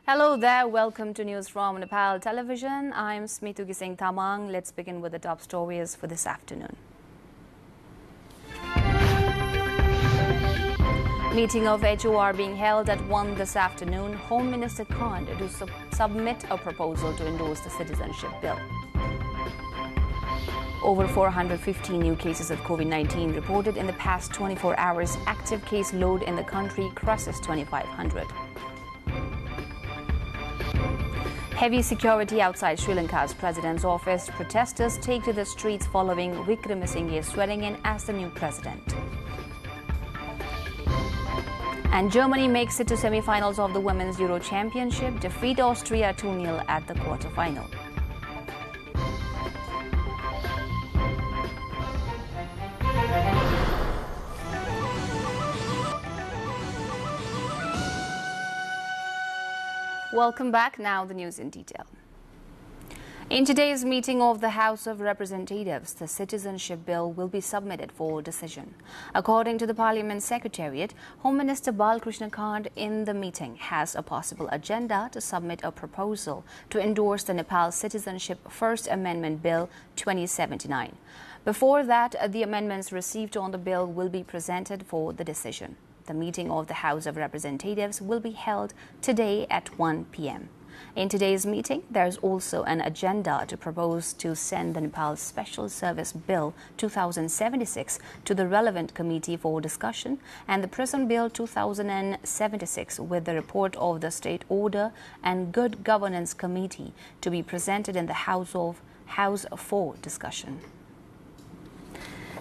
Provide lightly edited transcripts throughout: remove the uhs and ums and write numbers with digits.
Hello there, welcome to news from Nepal Television. I'm Smitu Gising Tamang. Let's begin with the top stories for this afternoon. Meeting of HOR being held at 1 this afternoon. Home Minister Khan to submit a proposal to endorse the citizenship bill. Over 450 new cases of COVID-19 reported in the past 24 hours. Active case load in the country crosses 2,500. Heavy security outside Sri Lanka's president's office. Protesters take to the streets following Wickremesinghe's swearing in as the new president. And Germany makes it to semi-finals of the Women's Euro Championship. Defeat Austria 2-0 at the quarter-final. Welcome back. Now the news in detail. In today's meeting of the House of Representatives, the citizenship bill will be submitted for decision. According to the Parliament Secretariat, Home Minister Balkrishna Khan in the meeting has a possible agenda to submit a proposal to endorse the Nepal Citizenship First Amendment Bill 2079. Before that, the amendments received on the bill will be presented for the decision. The meeting of the House of Representatives will be held today at 1 p.m. In today's meeting, there is also an agenda to propose to send the Nepal Special Service Bill 2076 to the relevant committee for discussion and the Prison Bill 2076 with the report of the State Order and Good Governance Committee to be presented in the House for discussion.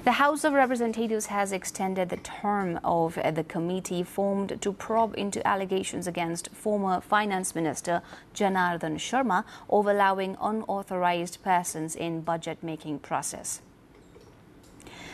The House of Representatives has extended the term of the committee formed to probe into allegations against former Finance Minister Janardhan Sharma of allowing unauthorized persons in budget-making process.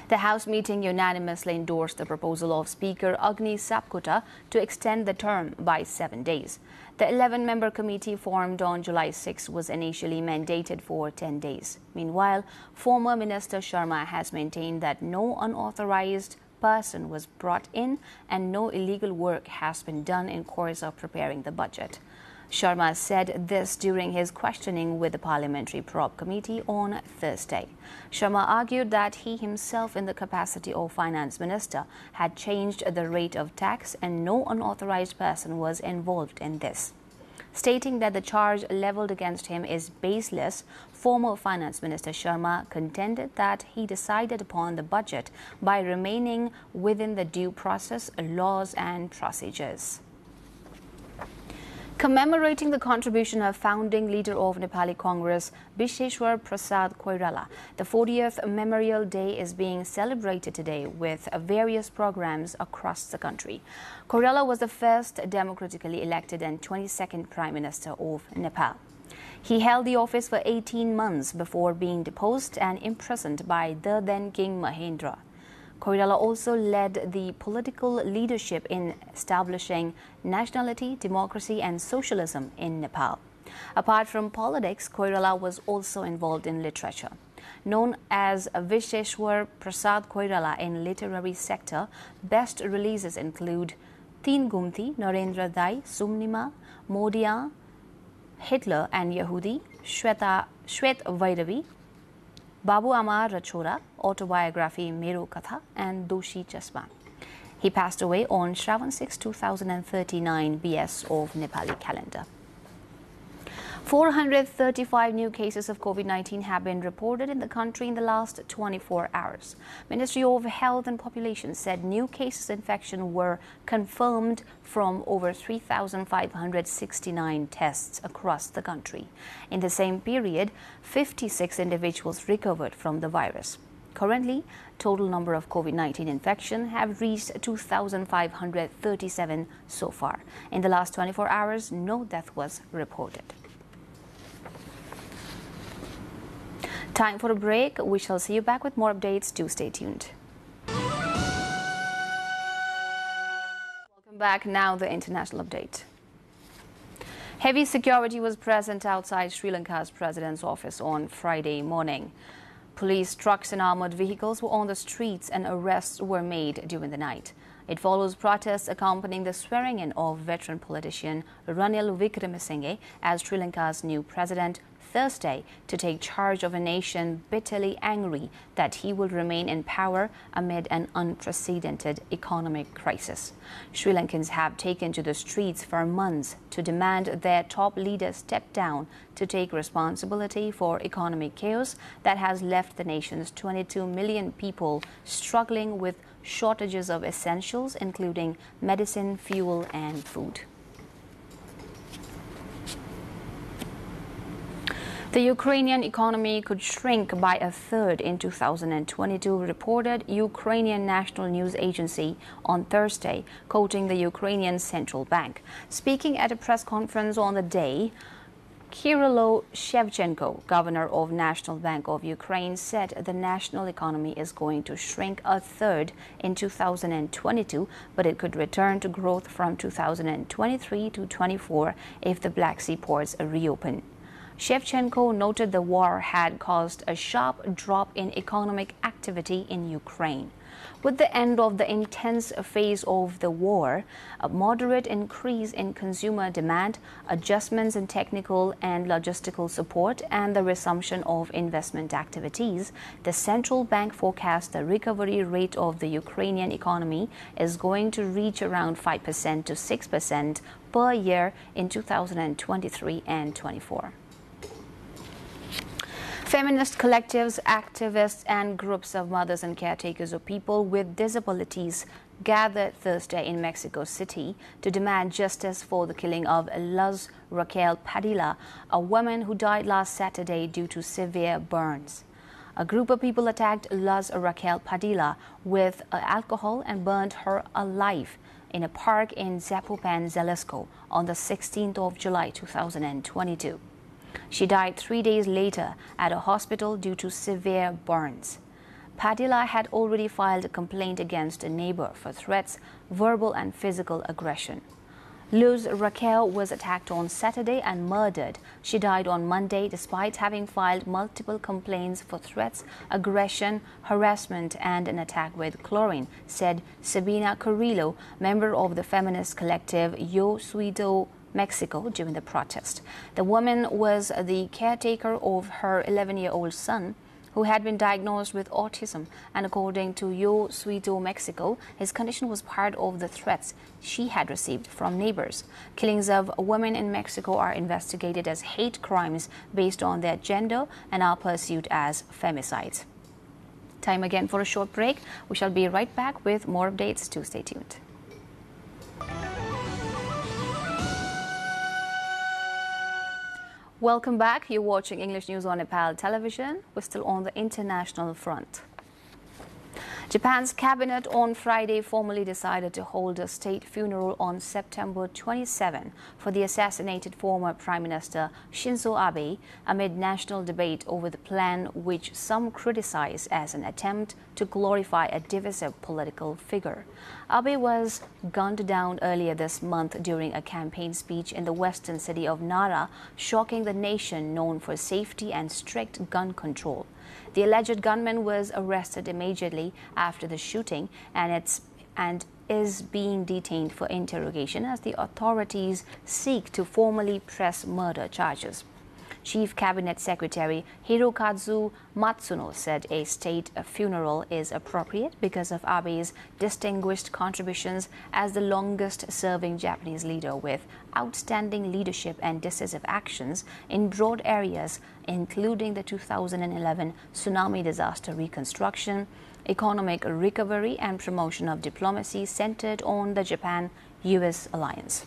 The House meeting unanimously endorsed the proposal of Speaker Agni Sapkota to extend the term by 7 days. The 11-member committee formed on July 6 was initially mandated for 10 days. Meanwhile, former Minister Sharma has maintained that no unauthorized person was brought in and no illegal work has been done in course of preparing the budget. Sharma said this during his questioning with the Parliamentary Probe Committee on Thursday. Sharma argued that he himself, in the capacity of Finance Minister, had changed the rate of tax and no unauthorized person was involved in this. Stating that the charge levelled against him is baseless, former Finance Minister Sharma contended that he decided upon the budget by remaining within the due process, laws and procedures. Commemorating the contribution of founding leader of Nepali Congress, Visheshwar Prasad Koirala, the 40th Memorial Day is being celebrated today with various programs across the country. Koirala was the first democratically elected and 22nd Prime Minister of Nepal. He held the office for 18 months before being deposed and imprisoned by the then King Mahendra. Koirala also led the political leadership in establishing nationality, democracy and socialism in Nepal. Apart from politics, Koirala was also involved in literature. Known as Visheshwar Prasad Koirala in literary sector, best releases include Teen Gumti, Narendra Dai, Sumnima, Modia, Hitler and Yehudi, Shwet Vairavi, Babu Amar Rachora, autobiography Mero Katha and Doshi Chasma. He passed away on Shravan 6, 2039 BS of Nepali calendar. 435 new cases of COVID-19 have been reported in the country in the last 24 hours. Ministry of Health and Population said new cases of infection were confirmed from over 3,569 tests across the country. In the same period, 56 individuals recovered from the virus. Currently, total number of COVID-19 infection have reached 2,537 so far. In the last 24 hours, no death was reported. Time for a break. We shall see you back with more updates. Do stay tuned. Welcome back. Now the international update. Heavy security was present outside Sri Lanka's president's office on Friday morning. Police trucks and armored vehicles were on the streets and arrests were made during the night. It follows protests accompanying the swearing-in of veteran politician Ranil Wickremesinghe as Sri Lanka's new president Thursday to take charge of a nation bitterly angry that he will remain in power amid an unprecedented economic crisis. Sri Lankans have taken to the streets for months to demand their top leader step down to take responsibility for economic chaos that has left the nation's 22 million people struggling with shortages of essentials, including medicine, fuel, and food. The Ukrainian economy could shrink by a third in 2022, reported Ukrainian National News Agency on Thursday, quoting the Ukrainian Central Bank. Speaking at a press conference on the day, Kyrylo Shevchenko, governor of National Bank of Ukraine, said the national economy is going to shrink a third in 2022, but it could return to growth from 2023 to 24 if the Black Sea ports reopen. Shevchenko noted the war had caused a sharp drop in economic activity in Ukraine. With the end of the intense phase of the war, a moderate increase in consumer demand, adjustments in technical and logistical support, and the resumption of investment activities, the central bank forecasts the recovery rate of the Ukrainian economy is going to reach around 5% to 6% per year in 2023 and 24. Feminist collectives, activists, and groups of mothers and caretakers of people with disabilities gathered Thursday in Mexico City to demand justice for the killing of Luz Raquel Padilla, a woman who died last Saturday due to severe burns. A group of people attacked Luz Raquel Padilla with alcohol and burned her alive in a park in Zapopan, Jalisco on the 16th of July 2022. She died 3 days later at a hospital due to severe burns. Padilla had already filed a complaint against a neighbor for threats, verbal and physical aggression. Luz Raquel was attacked on Saturday and murdered. She died on Monday despite having filed multiple complaints for threats, aggression, harassment, and an attack with chlorine, said Sabina Carrillo, member of the feminist collective Yo Suido Mexico, during the protest. The woman was the caretaker of her 11-year-old son, who had been diagnosed with autism, and according to Yo Suido Mexico, his condition was part of the threats she had received from neighbors. Killings of women in Mexico are investigated as hate crimes based on their gender and are pursued as femicides. Time again for a short break. We shall be right back with more updates, so stay tuned. Welcome back. You're watching English News on Nepal television. We're still on the international front. Japan's cabinet on Friday formally decided to hold a state funeral on September 27 for the assassinated former Prime Minister Shinzo Abe amid national debate over the plan, which some criticize as an attempt to glorify a divisive political figure. Abe was gunned down earlier this month during a campaign speech in the western city of Nara, shocking the nation known for safety and strict gun control. The alleged gunman was arrested immediately after the shooting and is being detained for interrogation as the authorities seek to formally press murder charges. Chief Cabinet Secretary Hirokazu Matsuno said a state funeral is appropriate because of Abe's distinguished contributions as the longest-serving Japanese leader with outstanding leadership and decisive actions in broad areas, including the 2011 tsunami disaster reconstruction, economic recovery, and promotion of diplomacy centered on the Japan-US alliance.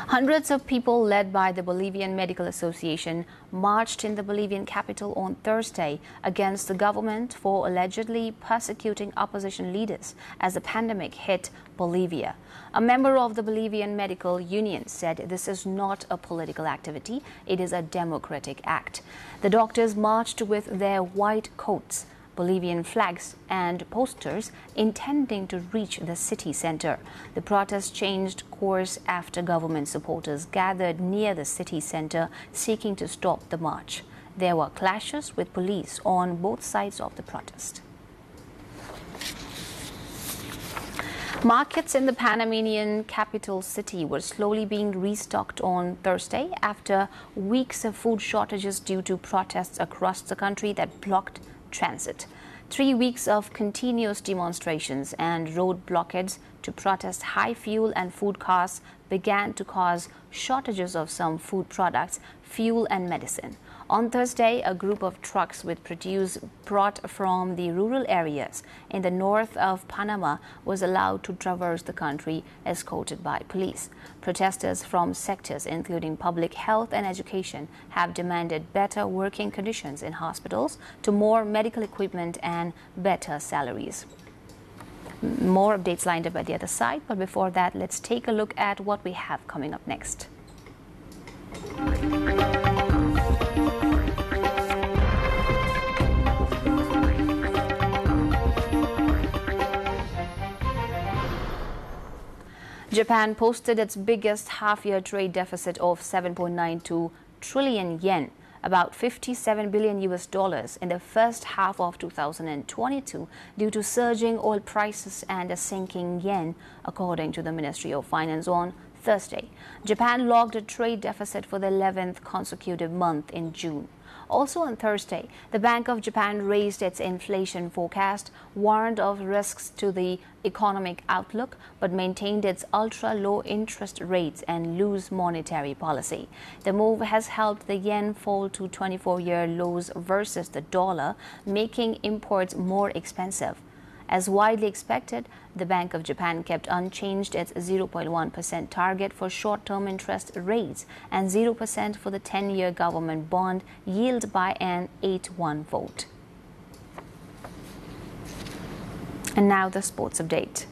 Hundreds of people led by the Bolivian Medical Association marched in the Bolivian capital on Thursday against the government for allegedly persecuting opposition leaders as the pandemic hit Bolivia. A member of the Bolivian Medical Union said this is not a political activity, it is a democratic act. The doctors marched with their white coats, Bolivian flags and posters intending to reach the city center. The protest changed course after government supporters gathered near the city center seeking to stop the march. There were clashes with police on both sides of the protest. Markets in the Panamanian capital city were slowly being restocked on Thursday after weeks of food shortages due to protests across the country that blocked transit. 3 weeks of continuous demonstrations and road blockades to protest high fuel and food costs began to cause shortages of some food products, fuel and medicine. On Thursday, a group of trucks with produce brought from the rural areas in the north of Panama was allowed to traverse the country, escorted by police. Protesters from sectors including public health and education have demanded better working conditions in hospitals, to more medical equipment and better salaries. More updates lined up at the other side, but before that, let's take a look at what we have coming up next. Japan posted its biggest half-year trade deficit of 7.92 trillion yen, about $57 billion in the first half of 2022 due to surging oil prices and a sinking yen, according to the Ministry of Finance on Thursday. Japan logged a trade deficit for the 11th consecutive month in June. Also on Thursday, the Bank of Japan raised its inflation forecast, warned of risks to the economic outlook, but maintained its ultra-low interest rates and loose monetary policy. The move has helped the yen fall to 24-year lows versus the dollar, making imports more expensive. As widely expected, the Bank of Japan kept unchanged its 0.1% target for short-term interest rates and 0% for the 10-year government bond yield by an 8-1 vote. And now the sports update.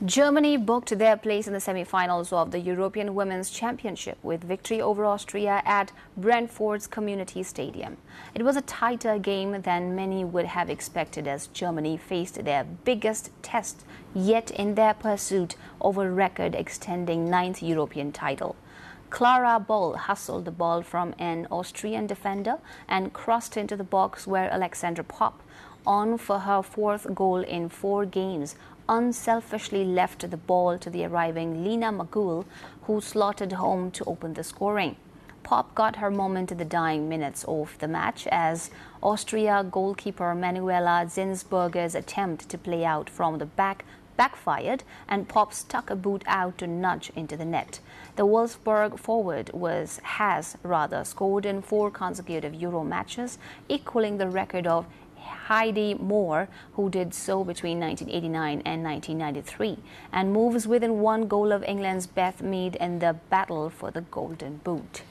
Germany booked their place in the semi-finals of the European Women's Championship with victory over Austria at Brentford's Community Stadium. It was a tighter game than many would have expected as Germany faced their biggest test yet in their pursuit of a record-extending 9th European title. Clara Boll hustled the ball from an Austrian defender and crossed into the box where Alexandra Popp, on for her 4th goal in 4 games, unselfishly left the ball to the arriving Lena Magul, who slotted home to open the scoring. Popp got her moment in the dying minutes of the match as Austria goalkeeper Manuela Zinsberger's attempt to play out from the back backfired and Popp stuck a boot out to nudge into the net. The Wolfsburg forward has scored in 4 consecutive Euro matches, equaling the record of Heidi Moore, who did so between 1989 and 1993, and moves within 1 goal of England's Beth Mead in the battle for the Golden Boot.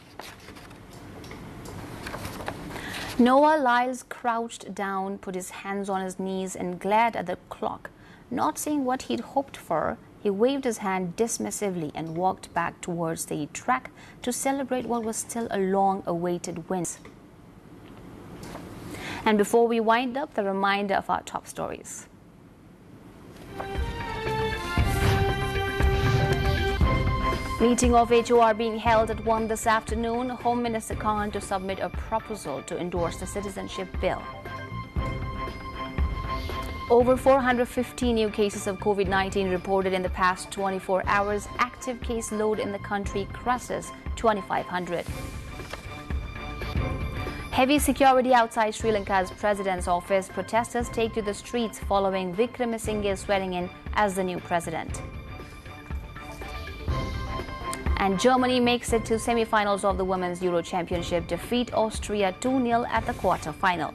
Noah Lyles crouched down, put his hands on his knees and glared at the clock. Not seeing what he'd hoped for, he waved his hand dismissively and walked back towards the track to celebrate what was still a long-awaited win. And before we wind up, the reminder of our top stories. Meeting of HOR being held at 1 this afternoon. Home Minister Khan to submit a proposal to endorse the citizenship bill. Over 450 new cases of COVID-19 reported in the past 24 hours. Active case load in the country crosses 2,500. Heavy security outside Sri Lanka's president's office. Protesters take to the streets following Wickremesinghe's swearing in as the new president. And Germany makes it to semi-finals of the Women's Euro Championship, defeat Austria 2-0 at the quarter-final.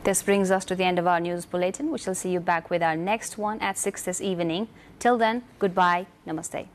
This brings us to the end of our news bulletin. We shall see you back with our next one at 6 this evening. Till then, goodbye. Namaste.